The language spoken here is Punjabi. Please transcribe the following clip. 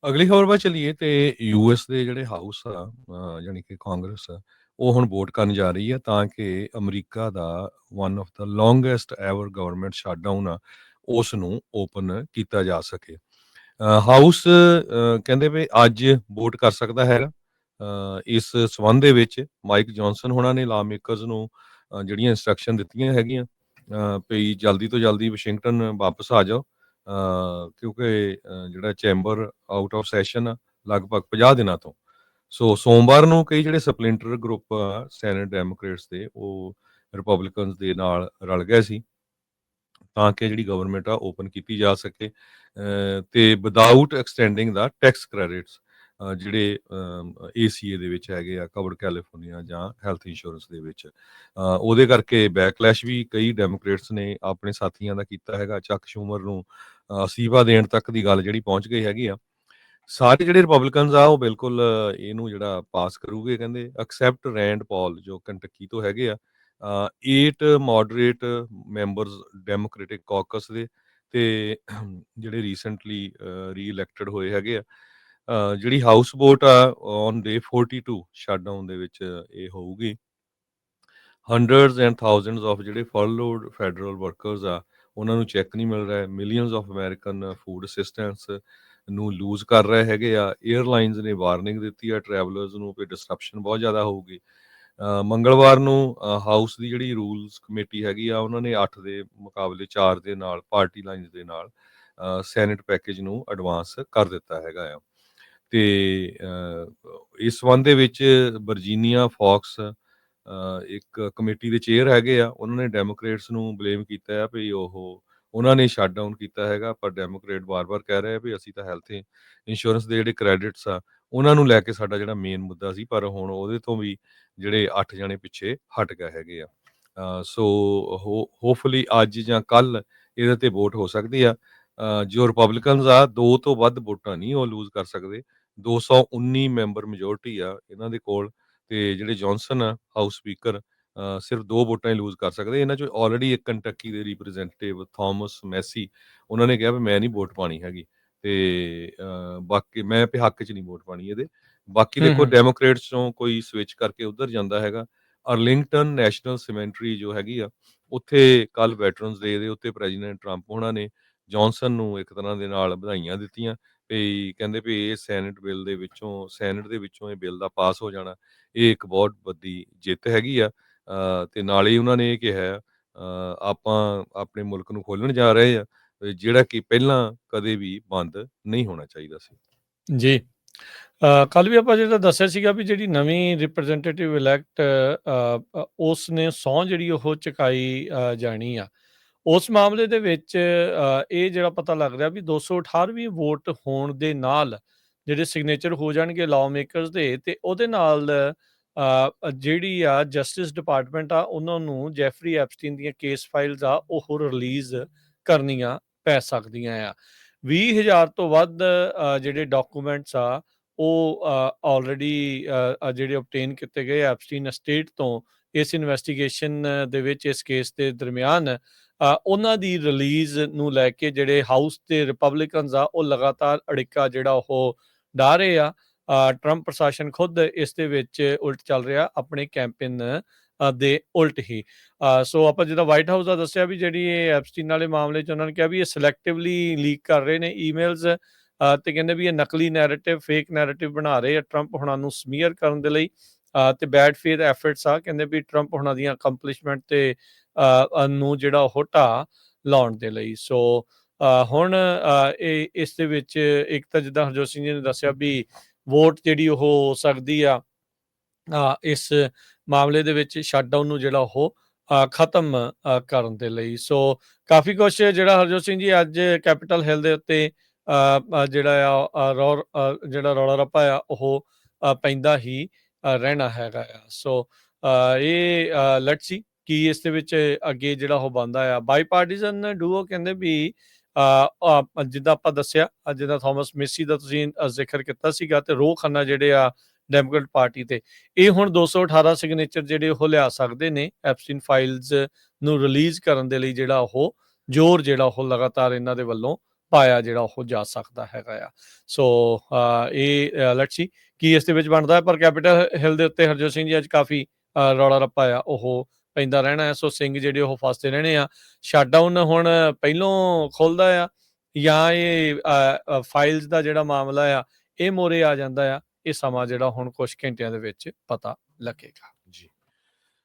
ਅਗਲੀ ਖਬਰ ਵੱਲ ਚੱਲੀਏ ਤੇ ਯੂਐਸ ਦੇ ਜਿਹੜੇ ਹਾਊਸ ਆ ਜਾਣੀ ਕਿ ਕਾਂਗਰਸ ਆ, ਉਹ ਹੁਣ ਵੋਟ ਕਰਨ ਜਾ ਰਹੀ ਹੈ ਤਾਂ ਕਿ America the one of the longest ever government shutdown ਆ ਉਸ ਨੂੰ ਓਪਨ ਕੀਤਾ ਜਾ ਸਕੇ। ਹਾਊਸ ਕਹਿੰਦੇ ਵੀ ਅੱਜ ਵੋਟ ਕਰ ਸਕਦਾ ਹੈਗਾ। ਇਸ ਸਬੰਧ ਦੇ ਵਿੱਚ ਮਾਈਕ ਜੌਨਸਨ ਹੋਣਾ ਨੇ ਲਾ ਮੇਕਰਸ ਨੂੰ ਜਿਹੜੀਆਂ ਇੰਸਟਰਕਸ਼ਨ ਦਿੱਤੀਆਂ ਹੈਗੀਆਂ ਵੀ ਜਲਦੀ ਤੋਂ ਜਲਦੀ ਵਾਸ਼ਿੰਗਟਨ ਵਾਪਸ ਆ ਜਾਓ, ਕਿਉਂਕਿ ਜਿਹੜਾ ਚੈਂਬਰ ਆਊਟ ਆਫ ਸੈਸ਼ਨ ਆ ਲਗਭਗ 50 ਦਿਨਾਂ ਤੋਂ। ਸੋ ਸੋਮਵਾਰ ਨੂੰ ਕਈ ਜਿਹੜੇ ਸਪਲਿੰਟਰ ਗਰੁੱਪ ਆ ਸੈਨੇਟ ਡੈਮੋਕ੍ਰੇਟਸ ਦੇ, ਉਹ ਰਿਪਬਲਿਕਨਸ ਦੇ ਨਾਲ ਰਲ ਗਏ ਸੀ ਤਾਂ ਕਿ ਜਿਹੜੀ ਗਵਰਨਮੈਂਟ ਆ ਓਪਨ ਕੀਤੀ ਜਾ ਸਕੇ ਤੇ ਵਿਦਆਊਟ ਐਕਸਟੈਂਡਿੰਗ ਦਾ ਟੈਕਸ ਕ੍ਰੈਡਿਟਸ ਜਿਹੜੇ ACA ਦੇ ਵਿੱਚ ਹੈਗੇ ਆ, ਕਵਰਡ ਕੈਲੀਫੋਰਨੀਆ ਜਾਂ ਹੈਲਥ ਇੰਸ਼ੋਰੈਂਸ ਦੇ ਵਿੱਚ। ਉਹਦੇ ਕਰਕੇ ਬੈਕਲੈਸ਼ ਵੀ ਕਈ ਡੈਮੋਕ੍ਰੇਟਸ ਨੇ ਆਪਣੇ ਸਾਥੀਆਂ ਦਾ ਕੀਤਾ ਹੈਗਾ। ਚੱਕ ਸ਼ੂਮਰ ਨੂੰ ਅਸਤੀਫਾ ਦੇਣ ਤੱਕ ਦੀ ਗੱਲ ਜਿਹੜੀ ਪਹੁੰਚ ਗਈ ਹੈਗੀ ਆ। ਸਾਰੇ ਜਿਹੜੇ ਰਿਪਬਲਿਕਨਸ ਆ ਉਹ ਬਿਲਕੁਲ ਇਹਨੂੰ ਜਿਹੜਾ ਪਾਸ ਕਰੂਗੇ, ਕਹਿੰਦੇ ਐਕਸੈਪਟ ਰੈਂਡ ਪਾਲ ਜੋ ਕੰਟਕੀ ਤੋਂ ਹੈਗੇ ਆ। 8 ਮੋਡਰੇਟ ਮੈਂਬਰਸ ਡੈਮੋਕ੍ਰੈਟਿਕ ਕਾਕਸ ਦੇ ਤੇ ਜਿਹੜੇ ਰੀਸੈਂਟਲੀ ਰੀ-ਇਲੈਕਟਡ ਹੋਏ ਹੈਗੇ ਆ। ਜਿਹੜੀ ਹਾਊਸ ਵੋਟ ਆ ਔਨ ਡੇ 42 ਸ਼ਟਡਾਊਨ ਦੇ ਵਿੱਚ ਇਹ ਹੋਊਗੀ। ਹੰਡਰਡਸ ਐਂਡ ਥਾਊਜ਼ੈਂਡਸ ਆਫ ਜਿਹੜੇ ਫਰਲੋਡ ਫੈਡਰਲ ਵਰਕਰਸ ਆ ਉਹਨਾਂ ਨੂੰ ਚੈੱਕ ਨਹੀਂ ਮਿਲ ਰਿਹਾ। Millions of American food assistants ਨੂੰ ਲੂਜ਼ ਕਰ ਰਹੇ ਹੈਗੇ ਆ। ਏਅਰਲਾਈਨਸ ਨੇ ਵਾਰਨਿੰਗ ਦਿੱਤੀ ਆ ਟਰੈਵਲਰਸ ਨੂੰ ਕਿ ਡਿਸਰਪਸ਼ਨ ਬਹੁਤ ਜ਼ਿਆਦਾ ਹੋਊਗੀ। ਮੰਗਲਵਾਰ ਨੂੰ ਹਾਊਸ ਦੀ ਜਿਹੜੀ ਰੂਲਸ ਕਮੇਟੀ ਹੈਗੀ ਆ ਉਹਨਾਂ ਨੇ 8 ਦੇ ਮੁਕਾਬਲੇ 4 ਦੇ ਨਾਲ ਪਾਰਟੀ ਲਾਈਨਸ ਦੇ ਨਾਲ ਸੈਨੇਟ ਪੈਕੇਜ ਨੂੰ ਐਡਵਾਂਸ ਕਰ ਦਿੱਤਾ ਹੈਗਾ ਆ। ਤੇ ਇਸ ਸੰਬੰਧ ਦੇ ਵਿੱਚ ਵਰਜੀਨੀਆ ਫੌਕਸ ਇੱਕ ਕਮੇਟੀ ਦੇ ਚੇਅਰ ਹੈਗੇ ਆ, ਉਹਨਾਂ ਨੇ ਡੈਮੋਕ੍ਰੇਟਸ ਨੂੰ ਬਲੇਮ ਕੀਤਾ ਆ ਵੀ ਉਹਨਾਂ ਨੇ ਸ਼ਟ ਡਾਊਨ ਕੀਤਾ ਹੈਗਾ। ਪਰ ਡੈਮੋਕ੍ਰੇਟ ਵਾਰ-ਵਾਰ ਕਹਿ ਰਹੇ ਆ ਵੀ ਅਸੀਂ ਤਾਂ ਹੈਲਥ ਇੰਸ਼ੋਰੈਂਸ ਦੇ ਜਿਹੜੇ ਕ੍ਰੈਡਿਟਸ ਆ ਉਹਨਾਂ ਨੂੰ ਲੈ ਕੇ ਸਾਡਾ ਜਿਹੜਾ ਮੇਨ ਮੁੱਦਾ ਸੀ, ਪਰ ਹੁਣ ਉਹਦੇ ਤੋਂ ਵੀ ਜਿਹੜੇ 8 ਜਣੇ ਪਿੱਛੇ ਹਟ ਗਏ ਹੈਗੇ ਆ। ਸੋ ਹੋਪਫੁਲੀ ਅੱਜ ਜਾਂ ਕੱਲ ਇਹਦੇ ਤੇ ਵੋਟ ਹੋ ਸਕਦੀ ਆ। ਜੋ ਰਿਪਬਲਿਕਨਸ ਆ 2 ਤੋਂ ਵੱਧ ਵੋਟਾਂ ਨਹੀਂ ਉਹ ਲੂਜ਼ ਕਰ ਸਕਦੇ। 219 ਮੈਂਬਰ ਮੈਜੋਰਟੀ ਆ ਇਹਨਾਂ ਦੇ ਕੋਲ ਤੇ ਜਿਹੜੇ ਜੌਨਸਨ ਆ ਹਾਊਸ ਸਪੀਕਰ ਸਿਰਫ 2 ਵੋਟਾਂ ਹੀ ਲੂਜ਼ ਕਰ ਸਕਦੇ। ਇਹਨਾਂ 'ਚੋਂ ਆਲਰੇਡੀ ਇੱਕ ਕੰਟੱਕੀ ਦੇ ਰਿਪਰੈਜ਼ੈਂਟੇਟਿਵ ਥਾਮਸ ਮੈਸੀ ਉਹਨਾਂ ਨੇ ਕਿਹਾ ਵੀ ਮੈਂ ਨਹੀਂ ਵੋਟ ਪਾਣੀ ਹੈਗੀ ਤੇ ਬਾਕੀ ਮੈਂ ਵੀ ਹੱਕ 'ਚ ਨਹੀਂ ਵੋਟ ਪਾਣੀ ਇਹਦੇ। ਬਾਕੀ ਦੇਖੋ ਡੈਮੋਕ੍ਰੇਟਸ ਚੋਂ ਕੋਈ ਸਵਿਚ ਕਰਕੇ ਉੱਧਰ ਜਾਂਦਾ ਹੈਗਾ। ਅਰਲਿੰਗਟਨ ਨੈਸ਼ਨਲ ਸਿਮੈਂਟਰੀ ਜੋ ਹੈਗੀ ਆ ਉੱਥੇ ਕੱਲ ਵੈਟਰਨਸ ਡੇ ਦੇ ਉੱਤੇ ਪ੍ਰੈਜ਼ੀਡੈਂਟ ਟਰੰਪ ਉਹਨਾਂ ਨੇ ਜੌਨਸਨ ਨੂੰ ਇੱਕ ਤਰ੍ਹਾਂ ਦੇ ਨਾਲ ਵਧਾਈਆਂ ਦਿੱਤੀਆਂ ਵੀ ਕਹਿੰਦੇ ਵੀ ਇਹ ਸੈਨੇਟ ਦੇ ਵਿੱਚੋਂ ਇਹ ਬਿੱਲ ਦਾ ਪਾਸ ਹੋ ਜਾਣਾ ਇਹ ਇੱਕ ਬਹੁਤ ਵੱਡੀ ਜਿੱਤ ਹੈਗੀ ਆ। ਤੇ ਨਾਲ ਹੀ ਉਹਨਾਂ ਨੇ ਇਹ ਕਿਹਾ ਆਪਾਂ ਆਪਣੇ ਮੁਲਕ ਨੂੰ ਖੋਲ੍ਹਣ ਜਾ ਰਹੇ ਆ ਜਿਹੜਾ ਕਿ ਪਹਿਲਾਂ ਕਦੇ ਵੀ ਬੰਦ ਨਹੀਂ ਹੋਣਾ ਚਾਹੀਦਾ ਸੀ। ਜੀ। ਕੱਲ ਵੀ ਆਪਾਂ ਜਿਹੜਾ ਦੱਸਿਆ ਸੀਗਾ ਵੀ ਜਿਹੜੀ ਨਵੀਂ ਰਿਪਰੈਜ਼ੈਂਟੇਟਿਵ ਇਲੈਕਟ ਉਸ ਨੇ ਸਹੁੰ ਜਿਹੜੀ ਉਹ ਚੁਕਾਈ ਜਾਣੀ ਆ। ਉਸ ਮਾਮਲੇ ਦੇ ਵਿੱਚ ਇਹ ਜਿਹੜਾ ਪਤਾ ਲੱਗ ਰਿਹਾ ਵੀ 218ਵੀਂ ਵੋਟ ਹੋਣ ਦੇ ਨਾਲ ਜਿਹੜੇ ਸਿਗਨੇਚਰ ਹੋ ਜਾਣਗੇ ਲਾਅ ਮੇਕਰਸ ਦੇ, ਤੇ ਉਹਦੇ ਨਾਲ ਜਿਹੜੀ ਆ ਜਸਟਿਸ ਡਿਪਾਰਟਮੈਂਟ ਆ ਉਹਨਾਂ ਨੂੰ ਜੈਫਰੀ ਐਪਸਟੀਨ ਦੀਆਂ ਕੇਸ ਫਾਈਲਸ ਆ ਉਹ ਰਿਲੀਜ਼ ਕਰਨੀਆਂ ਪੈ ਸਕਦੀਆਂ ਆ। 20,000 ਤੋਂ ਵੱਧ ਜਿਹੜੇ ਡਾਕੂਮੈਂਟਸ ਆ ਉਹ ਆਲਰੇਡੀ ਜਿਹੜੇ ਓਬਟੇਨ ਕੀਤੇ ਗਏ ਐਪਸਟੀਨ ਅਸਟੇਟ ਤੋਂ ਇਸ ਇਨਵੈਸਟੀਗੇਸ਼ਨ ਦੇ ਵਿੱਚ, ਇਸ ਕੇਸ ਦੇ ਦਰਮਿਆਨ ਉਹਨਾਂ ਦੀ ਰਿਲੀਜ਼ ਨੂੰ ਲੈ ਕੇ ਜਿਹੜੇ ਹਾਊਸ ਤੇ ਰਿਪਬਲਿਕਨਸ ਆ ਉਹ ਲਗਾਤਾਰ ਅੜਿੱਕਾ ਜਿਹੜਾ ਉਹ ਡਾ ਰਹੇ ਆ। ਟਰੰਪ ਪ੍ਰਸ਼ਾਸਨ ਖੁਦ ਇਸ ਦੇ ਵਿੱਚ ਉਲਟ ਚੱਲ ਰਿਹਾ ਆਪਣੇ ਕੈਂਪੇਨ ਦੇ ਉਲਟ ਹੀ। ਸੋ ਆਪਾਂ ਜਿੱਦਾਂ ਵਾਈਟ ਹਾਊਸ ਦਾ ਦੱਸਿਆ ਵੀ ਜਿਹੜੀ ਇਹ ਐਪਸਟੀਨ ਵਾਲੇ ਮਾਮਲੇ 'ਚ ਉਹਨਾਂ ਨੇ ਕਿਹਾ ਵੀ ਇਹ ਸਿਲੈਕਟਿਵਲੀ ਲੀਕ ਕਰ ਰਹੇ ਨੇ ਈਮੇਲਸ ਤੇ ਕਹਿੰਦੇ ਵੀ ਇਹ ਨਕਲੀ ਨੈਰੇਟਿਵ, ਫੇਕ ਨੈਰੇਟਿਵ ਬਣਾ ਰਹੇ ਆ ਟਰੰਪ ਹੁਣਾਂ ਨੂੰ ਸਮੀਅਰ ਕਰਨ ਦੇ ਲਈ ਤੇ ਬੈਡ ਫੇਥ ਐਫਰਟਸ ਆ ਕਹਿੰਦੇ ਵੀ ਟਰੰਪ ਹੁਣਾਂ ਦੀਆਂ ਅਕੰਪਲਿਸ਼ਮੈਂਟ ਤੇ ਨੂੰ ਜਿਹੜਾ ਉਹ ਢਾਹ ਲਾਉਣ ਦੇ ਲਈ। ਸੋ ਹੁਣ ਇਹ ਇਸ ਦੇ ਵਿੱਚ ਇੱਕ ਤਾਂ ਜਿੱਦਾਂ ਹਰਜੋਤ ਸਿੰਘ ਜੀ ਨੇ ਦੱਸਿਆ ਵੀ ਵੋਟ ਜਿਹੜੀ ਉਹ ਹੋ ਸਕਦੀ ਆ ਇਸ ਮਾਮਲੇ ਦੇ ਵਿੱਚ ਸ਼ਟਡਾਊਨ ਨੂੰ ਜਿਹੜਾ ਉਹ ਖਤਮ ਕਰਨ ਦੇ ਲਈ। ਸੋ ਕਾਫੀ ਕੁਛ ਜਿਹੜਾ ਹਰਜੋਤ ਸਿੰਘ ਜੀ ਅੱਜ ਕੈਪੀਟਲ ਹਿੱਲ ਦੇ ਉੱਤੇ ਜਿਹੜਾ ਜਿਹੜਾ ਰੌਲਾ ਰੱਪਾ ਆ ਉਹ ਪੈਂਦਾ ਹੀ ਰਹਿਣਾ ਹੈਗਾ ਆ। ਸੋ ਇਹ ਲੈਟਸ ਸੀ ਕੀ ਇਸ ਦੇ ਵਿੱਚ ਅੱਗੇ ਜਿਹੜਾ ਉਹ ਬਣਦਾ ਆ। ਬਾਈ ਪਾਰਟੀਜ਼ਨ ਡੂਓ ਕਹਿੰਦੇ ਵੀ ਜਿੱਦਾਂ ਆਪਾਂ ਦੱਸਿਆ ਜਿੱਦਾਂ ਥਾਮਸ ਮੇਸੀ ਦਾ ਤੁਸੀਂ ਜ਼ਿਕਰ ਕੀਤਾ ਸੀਗਾ ਤੇ ਰੋਹ ਖੰਨਾ ਜਿਹੜੇ ਆ ਡੈਮੋਕ੍ਰੇਟ ਪਾਰਟੀ ਤੇ, ਇਹ ਹੁਣ 218 ਸਿਗਨੇਚਰ ਜਿਹੜੇ ਉਹ ਲਿਆ ਸਕਦੇ ਨੇ ਐਪਸਟੀਨ ਫਾਈਲਸ ਨੂੰ ਰਿਲੀਜ਼ ਕਰਨ ਦੇ ਲਈ। ਜਿਹੜਾ ਉਹ ਜ਼ੋਰ ਜਿਹੜਾ ਉਹ ਲਗਾਤਾਰ ਇਹਨਾਂ ਦੇ ਵੱਲੋਂ ਪਾਇਆ ਜਿਹੜਾ ਉਹ ਜਾ ਸਕਦਾ ਹੈਗਾ ਆ। ਸੋ ਇਹ ਲੈਟਸ ਸੀ ਕੀ ਇਸ ਦੇ ਵਿੱਚ ਬਣਦਾ ਹੈ, ਪਰ ਕੈਪੀਟਲ ਹਿੱਲ ਦੇ ਉੱਤੇ ਹਰਜੋਤ ਸਿੰਘ ਜੀ ਅੱਜ ਕਾਫੀ ਰੌਲਾ ਰੱਪਾ ਆ ਉਹ ਪੈਂਦਾ ਰਹਿਣਾ ਹੈ। ਸੋ ਸਿੰਘ ਜਿਹੜੇ ਉਹ ਫਸਦੇ ਰਹਿਣੇ ਆ। ਸ਼ਟਡਾਊਨ ਹੁਣ ਪਹਿਲੋਂ ਖੁੱਲਦਾ ਆ ਜਾਂ ਇਹ ਫਾਈਲਸ ਦਾ ਜਿਹੜਾ ਮਾਮਲਾ ਆ ਇਹ ਮੋਰੇ ਆ ਜਾਂਦਾ ਆ। ਇਹ ਸਮਾਂ ਜਿਹੜਾ ਹੁਣ ਕੁਝ ਘੰਟਿਆਂ ਦੇ ਵਿੱਚ ਪਤਾ ਲੱਗੇਗਾ।